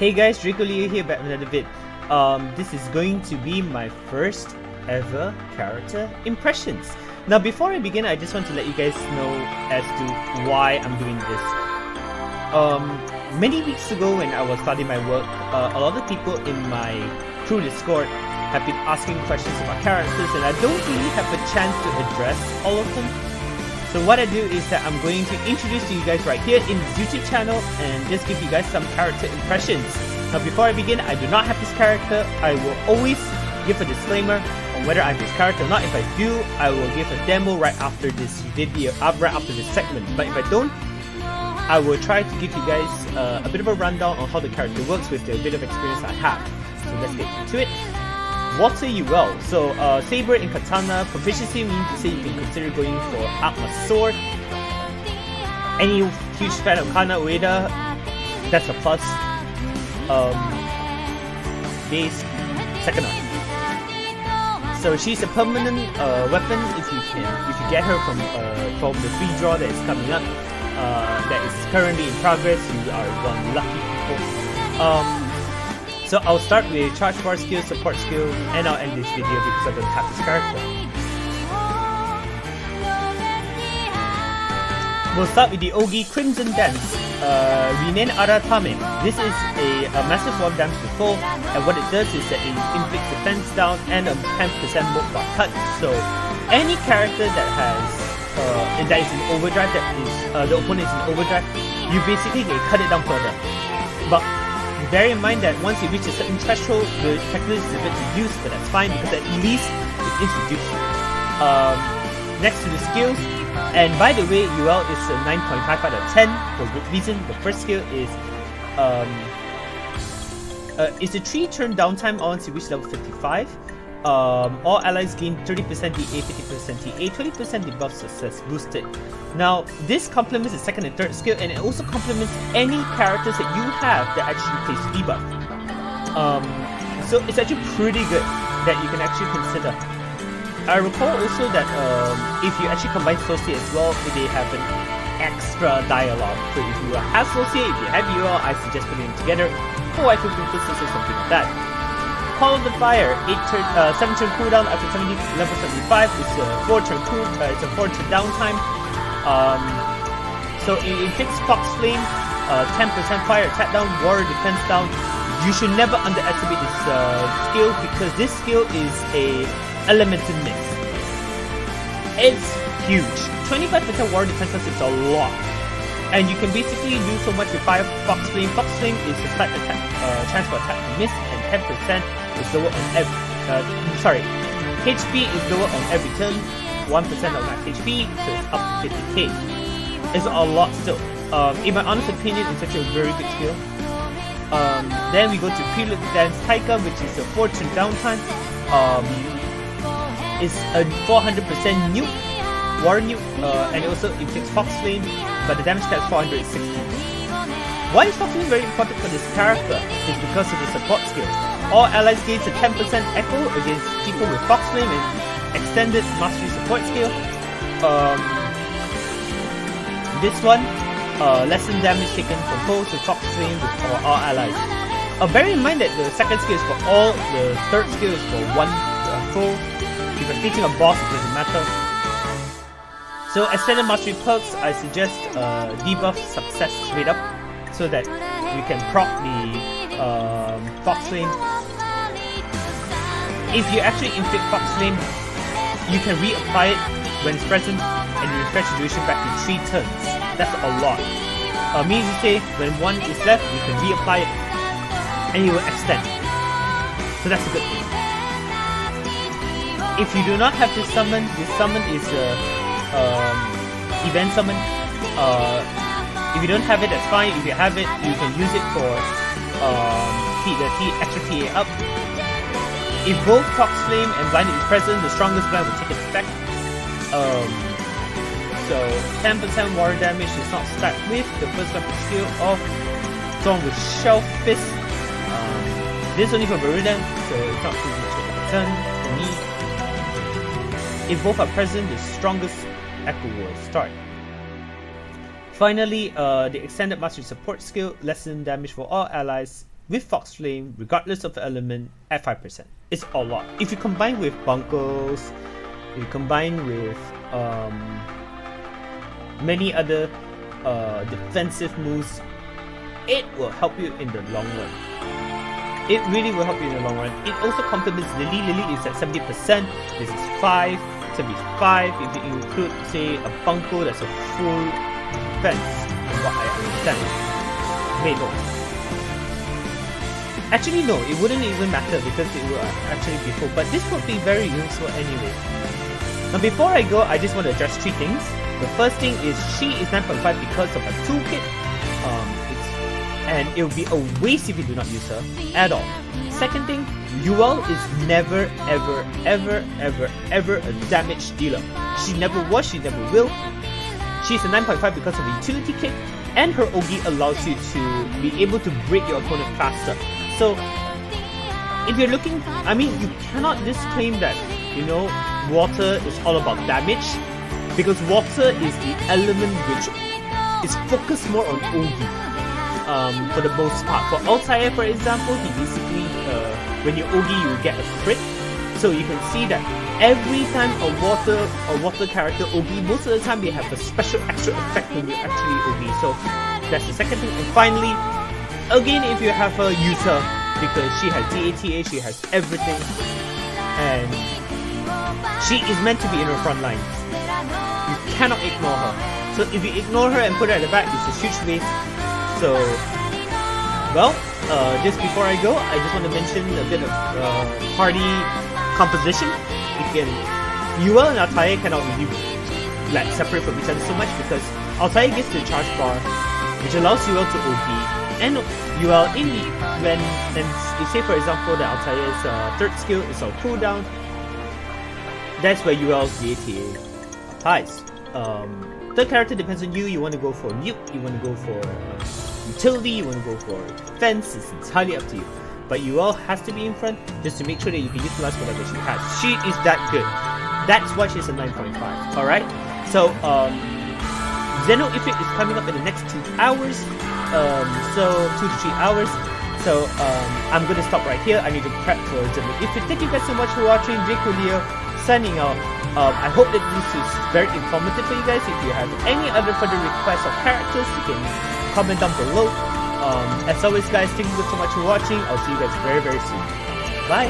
Hey guys, Draco Leo here back with another vid. This is going to be my first ever character impressions. Now before I begin, I just want to let you guys know as to why I'm doing this. Many weeks ago when I was starting my work, a lot of people in my crew Discord have been asking questions about characters and I don't really have a chance to address all of them. So what I do is that I'm going to introduce to you guys right here in this YouTube channel and just give you guys some character impressions. Now before I begin, I do not have this character. I will always give a disclaimer on whether I have this character or not. If I do, I will give a demo right after this video, right after this segment. But if I don't, I will try to give you guys a bit of a rundown on how the character works with the bit of experience I have. So let's get into it. Water Yuel. So Saber and Katana proficiency means to say you can consider going for Atma's sword. Any huge fan of Kana Ueda, that's a plus. Base second arm. So she's a permanent weapon if you get her from the free draw that is coming up. That is currently in progress. You are one lucky people. So I'll start with charge bar skill, support skill, and I'll end this video because I don't have this character. We'll start with the Ogi Crimson Dance, Rinen Aratame. This is a massive one damage to full, and what it does is that it inflicts defense down and a 10% move bar cut. So any character that has that is in overdrive, that is the opponent is in overdrive, you basically can cut it down further. But bear in mind that once you reach a certain threshold, the technology is a bit reduced, but that's fine because at least it's introduced. Next to the skills, and by the way, Yuel is a 9.5 out of 10 for good reason. The first skill is it's a 3-turn downtime once you reach level 55. All allies gain 30% DA, 50% TA, 20% debuff success boosted. Now, this complements the second and third skill, and it also complements any characters that you have that actually plays debuff. So it's actually pretty good that you can actually consider. I recall also that if you actually combine Associate as well, they have an extra dialogue. So if you have Associate, if you have UL, I suggest putting them together. For Waifu Princess or something like that. Call of the Fire, 7-turn cooldown after level 75. It's a 4-turn downtime. So it inflicts Fox Flame, 10% fire attack down, water defense down. You should never underestimate this skill because this skill is a elemental mix. It's huge. 25% water defense is a lot. And you can basically do so much with Fire Fox Flame. Fox Flame is a slight attack, chance for attack to miss, and 10% is lower on every HP is lower on every turn, 1% of max HP, so it's up to 50k. It's a lot still. In my honest opinion, it's actually a very good skill. Then we go to Prelude Dance Taika, which is a 4-turn downtime. It's a 400% nuke, war nuke, and it also inflicts Fox Flame, but the damage cap is 460. Why is Fox Flame very important for this character? It's because of the support skill. All allies gains a 10% echo against people with Fox Flame and extended mastery support skill. This one, lessen damage taken from foes with Fox Flame for all allies. Bear in mind that the second skill is for all, the third skill is for one foe. If you're facing a boss, it doesn't matter. So extended mastery perks, I suggest debuff success straight up so that you can proc the Fox Flame. If you actually inflict Fox Flame, you can reapply it when it's present and you refresh the duration back in 3 turns. That's a lot. Means to say, when one is left, you can reapply it and it will extend. So that's a good thing. If you do not have this summon is a event summon. If you don't have it, that's fine. If you have it, you can use it for extra TA up. If both Fox Flame and Blinded is present, the strongest blind will take effect. So 10% water damage is not stacked with the first weapon skill of Song with Shell Fist. This is only for Verudan, so it's not too much of a concern for me. If both are present, the strongest echo will start. Finally, the extended mastery support skill, lessen damage for all allies with Fox Flame, regardless of element, at 5%. It's a lot. If you combine with Bunkles, you combine with many other defensive moves, it will help you in the long run. It really will help you in the long run. It also complements Lily. Lily is at 70%. This is 5, 75. If you include, say, a Bunko, that's a full defense, from what I understand. Wait, no. Actually, no, it wouldn't even matter because it will actually be full. But this would be very useful anyway. Now, before I go, I just want to address 3 things. The first thing is she is 9.5 because of her toolkit. And it would be a waste if you do not use her at all. Second thing, Yuel is never, ever, ever, ever, ever a damage dealer. She never was, she never will. She's a 9.5 because of the utility kit, and her Ogi allows you to be able to break your opponent faster. So, if you're looking, I mean, you cannot disclaim that, you know, water is all about damage, because water is the element which is focused more on Ogi. For the most part. For Altair, for example, he basically, when you Ogi, you get a crit. So you can see that every time a water character Ogi, most of the time they have a special extra effect when you actually Ogi. So that's the second thing. And finally, again, if you have her, use her, because she has DATA, she has everything, and she is meant to be in her front line. You cannot ignore her. So if you ignore her and put her at the back, it's a huge waste. So, well, just before I go, I just want to mention a bit of party composition. You can, Yuel and Altair cannot really like separate from each other so much because Altair gets the charge bar, which allows Yuel to OP, and Yuel in the when you say for example that Altair's third skill is on cooldown, that's where Yuel's DATA applies. Third character depends on you. You want to go for nuke, you want to go for utility, you want to go for defense, it's entirely up to you. But Yuel has to be in front just to make sure that you can utilize whatever she has. She is that good. That's why she's a 9.5. Alright? So, Xeno Ifrit is coming up in the next 2 hours. So 2 to 3 hours. So, I'm gonna stop right here. I need to prep for Xeno Ifrit. Thank you guys so much for watching. Jake Leo signing out. I hope that this is very informative for you guys. If you have any other further requests of characters, you can comment down below. As always guys, thank you so much for watching. I'll see you guys very, very soon. Bye!